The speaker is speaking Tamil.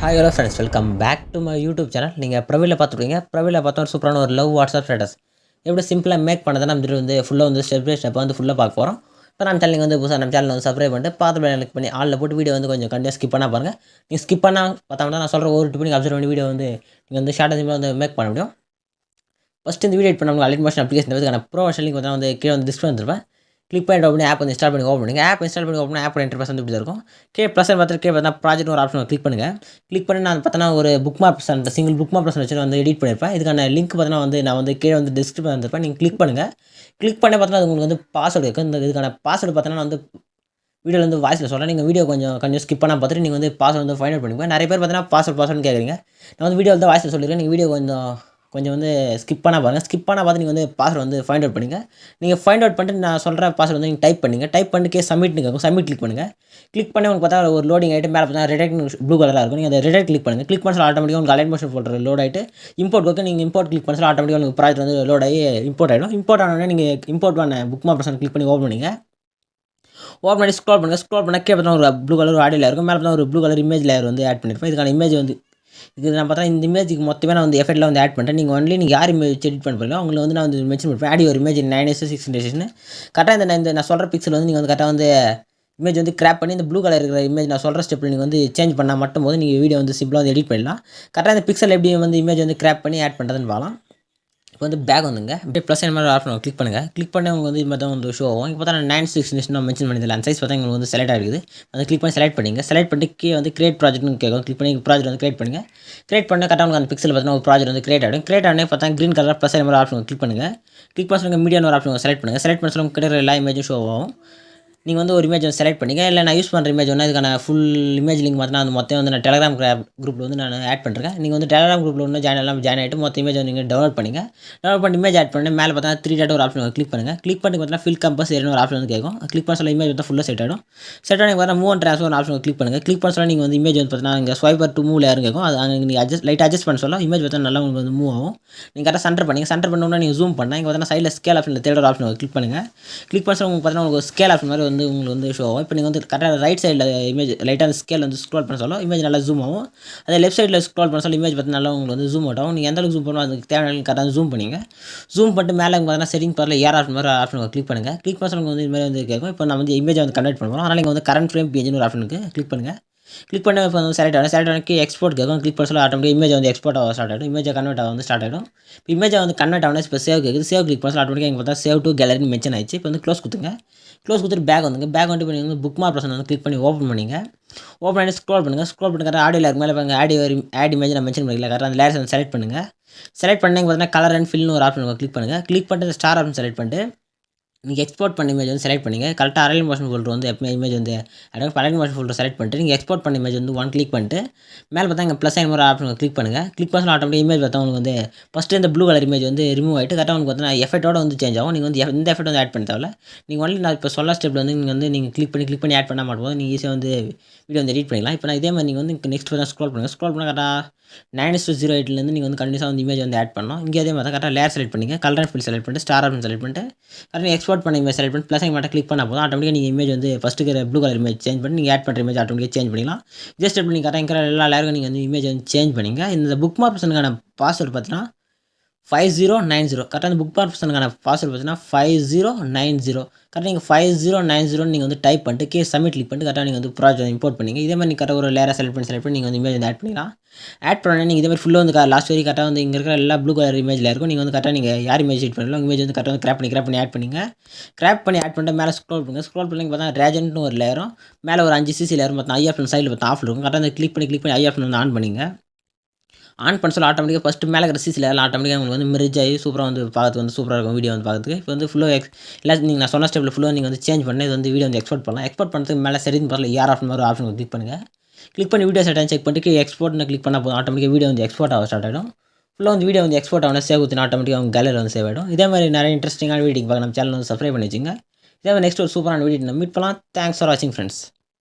Hi hello friends, welcome back to my YouTube channel. நீங்கள் ப்ரொஃபைலில் பார்த்துருக்கீங்க. ப்ரொஃபைலில் பார்த்தா ஒரு சூப்பரான ஒரு லவ் வாட்ஸ்அப் ஸ்டேட்டஸ் எப்படி சிம்பிளாக மேக் பண்ணதை நம்ம ஃபுல்லாக ஸ்டெப் பை ஸ்டெப்பாக ஃபுல்லாக பார்க்க போகிறோம். இப்போ நம்ம சேனலுக்கு புதுசாக நம்ம சேனல் சப்ஸ்கிரைப் பண்ணிட்டு பார்த்து கிளிக் பண்ணி ஆளில் போட்டு வீடியோ கொஞ்சம் கண்டிப்பாக ஸ்கிப் பண்ணால் பாருங்கள். நீங்கள் ஸ்கிப் பண்ணால் பார்த்தா நான் சொல்கிற ஒரு டிப் நீங்கள் அப்சர்வ் பண்ணி வீடியோ நீங்கள் ஷார்ட்டாக சிம்பிளாக மேக் பண்ண முடியும். ஃபஸ்ட்டு இந்த வீடியோ எடிட் பண்ண அலைட் மோஷன் அப்ளிகேஷன் அதுக்கான ப்ரோ லிங்க் கீழே டிஸ்பிளே வந்துருப்பேன். கிளிக் பண்ணிட்டு ஓப்பன் ஆப் இன்ஸ்டால் பண்ணி ஓப்பன் பண்ணுங்கள். ஆப் இன்ஸ்டால் பண்ணி ஓப்பன் ஆப்போட இன்டர்ஃபேஸ் இப்படி இருக்கும். ப்ளஸ் பார்த்தா ப்ராஜெக்ட் ஒரு ஆப்ஷன் கிளிக் பண்ணுங்கள். கிளிக் பண்ணி நான் பார்த்தா ஒரு book mark single book mark வச்சு எடிட் பண்ணியிருப்பேன். இதுக்கான லிங்க் பார்த்தா நான் கீழே டிஸ்கிரிப்ஷன் வந்திருப்பேன். நீங்கள் கிளிக் பண்ணுங்கள். கிளிக் பண்ணி பார்த்தா உங்களுக்கு பாஸ்வேர்டு இருக்குது. இந்த இதுக்கான பாஸ்வேர்டு பார்த்தா வீடியோவில் வாய்ஸில் சொல்கிறேன். நீங்கள் வீடியோ கொஞ்சம் ஸ்கிப் பண்ணால் பார்த்துட்டு நீங்கள் பாஸ்வேர்டு ஃபைண்ட் அவுட் பண்ணிப்பேன். நிறைய பேர் பார்த்தீங்கன்னா பாஸ்வேர்டு கேட்குறீங்க. நான் வீடியோவில் வாய்ஸில் சொல்லிடுறேன். நீங்கள் வீடியோ கொஞ்சம் ஸ்கிப் பண்ணால் பாருங்கள். ஸ்கிப் பண்ணால் பார்த்து நீங்கள் பாஸ்வேர்டு ஃபைண்ட் அவுட் பண்ணிங்க. நீங்கள் ஃபைண்ட் அவுட் பண்ணிட்டு நான் சொல்கிற பாஸ்வேர்டு நீங்கள் டைப் பண்ணிங்க. டைப் பண்ணிட்டு சப்மிட்னு கேட்கும். சப்மிட் கிளிக் பண்ணுங்கள். கிளிக் பண்ணி உங்களுக்கு பார்த்தா ஒரு லோடிங் ஆகிட்டு மேலே பார்த்தா ரெட் ப்ளூ கலராக இருக்கும். நீங்கள் அந்த ரெட் கிளிக் பண்ணுங்கள். கிளிக் பண்ண ஆட்டோமேட்டிக்காக உங்களுக்கு அலைட் மோஷன் ஃபோல்டர் லோட் ஆகிட்டு இம்போர்ட் கொடுக்க நீங்கள் இம்போர்ட் கிளிக் பண்ண ஆட்டோமேட்டிக்காக உங்களுக்கு ப்ராஜெக்ட் லோட் ஆகி இம்போர்ட் ஆகிடும். இம்போர்ட் ஆனால் நீங்கள் இம்போர்ட் பண்ண புக் மார்க் கிளிக் பண்ணி ஓப்பன் பண்ணிங்க. ஓப்பன் பண்ணி ஸ்க்ரோல் பண்ணுங்கள். ஸ்க்ரோல் பண்ண பார்த்தா ஒரு ப்ளூ கலர் ஆடியில் இருக்கும். மேலே பார்த்தா ஒரு blue colour image layer add பண்ணியிருப்பேன். இதுக்கான இமேஜ் இது நான் பார்த்தா இந்த இமேஜுக்கு மொத்தமே நான் எஃபெக்ட்டில் ஆட் பண்ணிட்டேன். நீங்கள் யார் இமேஜ் எடிட் பண்ண போகிறீங்களோ அவங்களை நான் மென்ஷன் பண்ணுறேன். ஆடி ஒரு இமேஜ் 9:6 கரெக்டாக இந்த நான் சொல்கிற பிக்சல் நீங்கள் கரெக்டாக இமேஜ் கிராப் பண்ணி இந்த ப்ளூ கலர் இருக்கிற இமேஜ் நான் சொல்கிற ஸ்டெப்பில் நீங்கள் சேஞ்ச் பண்ணால் மட்டும் போது நீங்கள் வீடியோ சிம்பிளாக எடிட் பண்ணலாம். கரெக்டாக இந்த பிக்சல் எப்படி இமேஜ் கிராப் பண்ணி ஆட் பண்ணுறதுன்னு பார்க்கலாம். இப்போ பேக் வந்துங்க. அப்படியே ப்ளஸ் என்ன மாதிரி ஆப்ஷன் கிளிக் பண்ணுங்கள். கிளிக் பண்ணி உங்களுக்கு இது மாதிரி தான் ஷோ ஆகும். இப்போ பார்த்தா 9:6 நான் மென்ஷன் பண்ணியிருந்தேன். அந்த சைஸ் பார்த்தா உங்களுக்கு செலக்ட் ஆகிருக்குது. அதை கிளிக் பண்ணி செலக்ட் பண்ணிங்க. செலக்ட் பண்ணிட்டு கிரியேட் ப்ராஜெக்ட்னு கேட்கும். கிளிக் பண்ணி ப்ராஜெக்ட் கிரியேட் பண்ணுங்கள். கிரியேட் பண்ண கரெக்டாக உங்களுக்கு அந்த பிக்சல் பார்த்தா ஒரு ப்ராஜெக்ட் கிரியேட் ஆகிடும். கிரியேட் ஆனே பார்த்தா க்ரீன் கலர் ப்ளஸ் என்ன மாதிரி ஆப்ஷன் கிளிக் பண்ணுங்கள். கிளிக் பண்ணி மீடியான ஒரு ஆப்ஷன் செலக்ட் பண்ணுங்கள். செலக்ட் பண்ண சொல்லுங்கள் கிடைக்கிற எல்லா இமேஜும் ஷோ ஆகும். நீங்கள் ஒரு இமேஜ் செலக்ட் பண்ணிங்க. இல்லை நான் யூஸ் பண்ணுற இமேஜ் இதுக்கான ஃபுல் இமேஜ் லிங்க் பார்த்தா அது மொத்தம் நான் டெலிகிராம் குரூப்பில் நான் ஆட் பண்ணுறேன். நீங்கள் டெலிகிராம் குரூப்பில் ஜாயின் ஆகிட்டு மொத்த இமேஜ் நீங்கள் டவுன்லோட் பண்ணிங்க. டவுன்லோட் பண்ணி இமேஜ் ஆட் பண்ணி மேலே பார்த்தா 3 டாட் ஒரு ஆப்ஷன் கிளிக் பண்ணுங்கள். கிளிக் பண்ணி பார்த்தா ஃபில் கம்பஸ் ஒரு ஆப்ஷன் கேட்கும். கிளிக் பண்ண சொல்ல இமேஜ் பார்த்தா ஃபுல்லாக செட் ஆகிடும். செட் ஆகி பார்த்தா move and transfer option click பண்ணுங்கள். கிளிக் பண்ண சொல்ல நீங்கள் இமேஜ் பார்த்தா இங்கே ஸ்வைப்பர் டு மூவ் லேயர் கேட்கும். அது அங்கே நீங்கள் லைட் அட்ஜஸ்ட் பண்ண சொல்ல இமேஜ் பார்த்தா நல்லா உங்களுக்கு மூவ் ஆகும். நீங்கள் கரெக்டாக சென்டர் பண்ணிங்க. சென்டர் பண்ணோன்னா நீங்கள் ஜூம் பண்ணால் இங்கே பார்த்தா சைடில் ஸ்கேல் ஆப்ஷனில் தேர்ட் ஒரு ஆப்ஷன் கிளிக் பண்ணுங்கள். கிளிக் பண்ண சொல்ல உங்களுக்கு பார்த்தா உங்களுக்கு ஸ்கேல் ஆப்ஷன் மாதிரி உங்களுக்கு ஷோ ஆகும். இப்போ நீங்கள் கரெக்டாக ரைட் சைடில் இமேஜ் லைட்டாக அந்த ஸ்கேல் ஸ்க்ரோல் பண்ண சொல்லும் இமேஜ் நல்லா ஜூம் ஆகும். அதே லெஃப்ட் சைடில் ஸ்க்ரோல் பண்ண சொல்ல இமேஜ் பார்த்து நல்லா உங்களுக்கு ஜூம் அவுட் ஆகும். நீங்கள் எந்த அளவுக்கு ஜூம் பண்ணணும் அதுக்கு தேவையான கரெக்டாக ஜூம் பண்ணிங்க. ஜூம் பண்ணிட்டு மேலே பார்த்தீங்கன்னா செட்டிங் பார்ல ஏர் ஆப்ஷன் மாதிரி ஆப்ஷன் கிளிக் பண்ணுங்கள். கிளிக் பண்ண சொல்லுங்க இது மாதிரி கேட்கும். இப்போ நம்ம இமேஜை கன்வெர்ட் பண்ணுவோம். அதனால் நீங்கள் கரண்ட் ஃப்ரேம் பேஜ்னு ஒரு ஆப்ஷனுக்கு கிளிக் பண்ணுங்கள். கிளிக் பண்ணி இப்போ செலக்ட் ஆகி எக்ஸ்போர்ட் கேட்கும். கிளிக் பண்ண சொல்ல ஆட்டோமேட்டிக் இமேஜ் எக்ஸ்போர்ட் ஆக ஸ்டார்ட் ஆகிடும். இமேஜை கன்வெர்ட் ஆக ஸ்டார்ட் ஆகிடும். இப்போ இமேஜை கன்வெர்ட் ஆகணும். இப்போ சேவ் கேட்குது. சேவ் கிளிக் பண்ண சொல்ல ஆட்டோமேட்டிக்காக இங்கே பார்த்தா சேவ் டு கேலரி மென்ஷன் ஆயிடுச்சு. இப்போ க்ளோஸ் கொடுத்துங்க. க்ளோஸ் கொடுத்துட்டு பேக் வந்துங்க. பேக் வந்து நீங்கள் புக் மார்க் கிளிக் பண்ணி ஓப்பன் பண்ணிங்க. ஓப்பன் பண்ணி ஸ்க்ரோல் பண்ணுங்கள். ஸ்க்ரோல் பண்ணி கரெக்டாக ஆடியில் இருக்கு மேலே பாருங்க ஆட் இமேஜ் நான் மென்ஷன் பண்ணிக்கல. கரெக்டாக அந்த லேயர்ஸ் செலக்ட் பண்ணுங்கள். செலக்ட் பண்ணி பார்த்தீங்கன்னா கலர் அண்ட் ஃபில்னு ஒரு ஆப்ஷன் கிளிக் பண்ணுங்கள். கிளிக் பண்ணிட்டு ஸ்டார் ஆப்ஷன் செலக்ட் பண்ணிட்டு நீங்கள் எக்ஸ்போர்ட் பண்ண இமேஜ் செலக்ட் பண்ணிங்க. கரெக்டாக அலைட் மோஷன் ஃபோல்டர் எப்பவுமே image allied motion folder select பண்ணிட்டு நீங்கள் எக்ஸ்போர்ட் பண்ண இமேஜ் ஒன் கிளிக் பண்ணிட்டு மேலே பார்த்தா இங்கே ப்ளஸ் ஒரு ஆப்ஷன் கிளிக் பண்ணுங்கள். கிளிக் பண்ண ஆட்டோமேட்டிக் இமேஜ் பார்த்தா உங்களுக்கு ஃபஸ்ட்டு இந்த ப்ளூ கலர் இமேஜ் ரிமூவ் ஆகிட்டு கரெக்டாக உங்களுக்கு பார்த்தீங்கன்னா எஃபெக்ட்டோட சேஞ்ச் ஆகும். நீங்கள் இந்த எஃபெக்ட் ஆட் பண்ண தேவை. நீங்கள் ஒன்லி நான் இப்போ சொல்ல ஸ்டெப்பில் நீங்கள் கிளிக் பண்ணி ஆட் பண்ணால் மட்டும் நீங்கள் ஈஸியாக வீடியோ எடிட் பண்ணிக்கலாம். இப்போ நான் இதே மாதிரி நீங்கள் நெக்ஸ்ட் பார்த்தா ஸ்க்ரோல் பண்ணுங்கள். ஸ்க்ரோல் பண்ணால் கரெக்டாக 9:08 நீங்கள் கண்டினியூஸாக இமேஜ் ஆட் பண்ணணும். இங்கே அதே மாதிரி கரெக்டாக லேயர் செலக்ட் பண்ணிங்க. கலர் அண்ட் ஃபில் செலக்ட் பண்ணிட்டு ஸ்டார் ஆப்ஷன் செலக்ட் பண்ணிட்டு கரெக்டாக எக்ஸ்போர்ட் பண்ண இமேஜ் செலக்ட் பண்ணிட்டு ப்ளஸ் மட்டும் கிளிக் பண்ணால் போதும். ஆட்டோமேட்டிக்காக நீங்கள் image first blue colour image change பண்ணி நீங்கள் ஆட் பண்ணுற இமேஜ் ஆட்டோமேட்டிக்காக சேஞ்ச் பண்ணிக்கலாம். இதே ஸ்டெப் நீங்கள் கரெக்டாக எல்லா லேயருக்கும் நீங்கள் இமேஜ் சேஞ்ச் பண்ணிங்க. இந்த புக் மார்க் பர்சனுக்கான பாஸ்வேர்டு பார்த்தீங்கன்னா 5090. கரெக்டாக அந்த புக் மார்க் பர்சனுக்கான பாஸ்வேர்டு பார்த்தீங்கன்னா 5090. கரெக்டாக நீங்கள் 5090 நீங்கள் டைப் பண்ணிட்டு சப்மிட் கிளிக் பண்ணிட்டு கரெக்டாக நீங்கள் ப்ராஜெக்ட் இம்போர்ட் பண்ணிங்க. இதே மாதிரி நீங்கள் கரெக்டாக ஒரு லேயரை செலக்ட் பண்ணி நீங்கள் இமேஜ் ஆட் பண்ணிக்கலாம். ஆட் பண்ணி நீங்கள் இதே மாதிரி ஃபுல்லாக லாஸ்ட் வரைக்கும் கரெக்டாக இங்கே இருக்கிற எல்லா ப்ளூ கலர் இமேஜில் இருக்கும். நீங்கள் கரெக்டாக நீங்கள் யார் இமேஜ் எடிட் பண்ணலாம் இமேஜ் கரெக்டாக கிராப் பண்ணி ஆட் பண்ணிங்க. கிராப் பண்ணி ஆட் பண்ணிட்டு மேலே ஸ்க்ரோல் பண்ணுங்கள். ஸ்க்ரோல் பண்ணி பார்த்தா ரேஜென்ட்னு ஒரு லேயரும் மேலே ஒரு 5 சிசி லேயரும் பார்த்தா ஐ ஆப்ஷன் சைடில் பார்த்தா ஆஃப் இருக்கும். கரெக்டாக கிளிக் பண்ணி ஐ ஆப்ஷன் ஆன் பண்ணிங்க. ஆன் பண்ண சொல்ல ஆட்டோமேட்டிக்காக ஃபஸ்ட்டு மேலே இருக்கிற சிசியில் ஆட்டோமேட்டிக்காக உங்களுக்கு மெர்ஜ் ஆகி சூப்பராக பார்க்கறதுக்கு சூப்பராக இருக்கும் வீடியோ பார்க்கறதுக்கு. இப்போ ஃபுல்லாக எல்லாம் நீங்கள் நான் சொன்ன ஸ்டெப்பில் ஃபுல்லாக நீங்கள் சேஞ்ச் பண்ணி இது வீடியோ எக்ஸ்போர்ட் பண்ணலாம். எக்ஸ்போர்ட் பண்ணுறதுக்கு மேலே சரின்னு பார்க்கல ஏர் ஆப்ஷன் மாதிரி ஆப்ஷன் கிளிக் பண்ணுங்கள். கிளிக் பண்ணி வீடியோ செட் செக் பண்ணிட்டு எக்ஸ்போர்ட்னு கிளிக் பண்ணால் போதும். ஆட்டோமேட்டிக்காக வீடியோ எக்ஸ்போர்ட் ஆக ஸ்டார்ட் ஆகிடும். ஃபுல்லாக வீடியோ எக்ஸ்போர்ட் ஆகணும். சேவ் ஊற்றினா ஆட்டோமேட்டிக்காக அவங்க கேலரியில் சேவ் ஆகிடும். இதே மாதிரி நிறைய இன்ட்ரெஸ்டிங்கான வீடியோ பார்க்க நம்ம சேனல் சப்ஸ்கிரைப் பண்ணி வச்சுங்க. இதே மாதிரி நெக்ஸ்ட் ஒரு சூப்பரான வீடியோ நம்ம மீட் பண்ணலாம். தேங்க்ஸ் ஃபார் வாட்சிங் ஃப்ரெண்ட்ஸ்.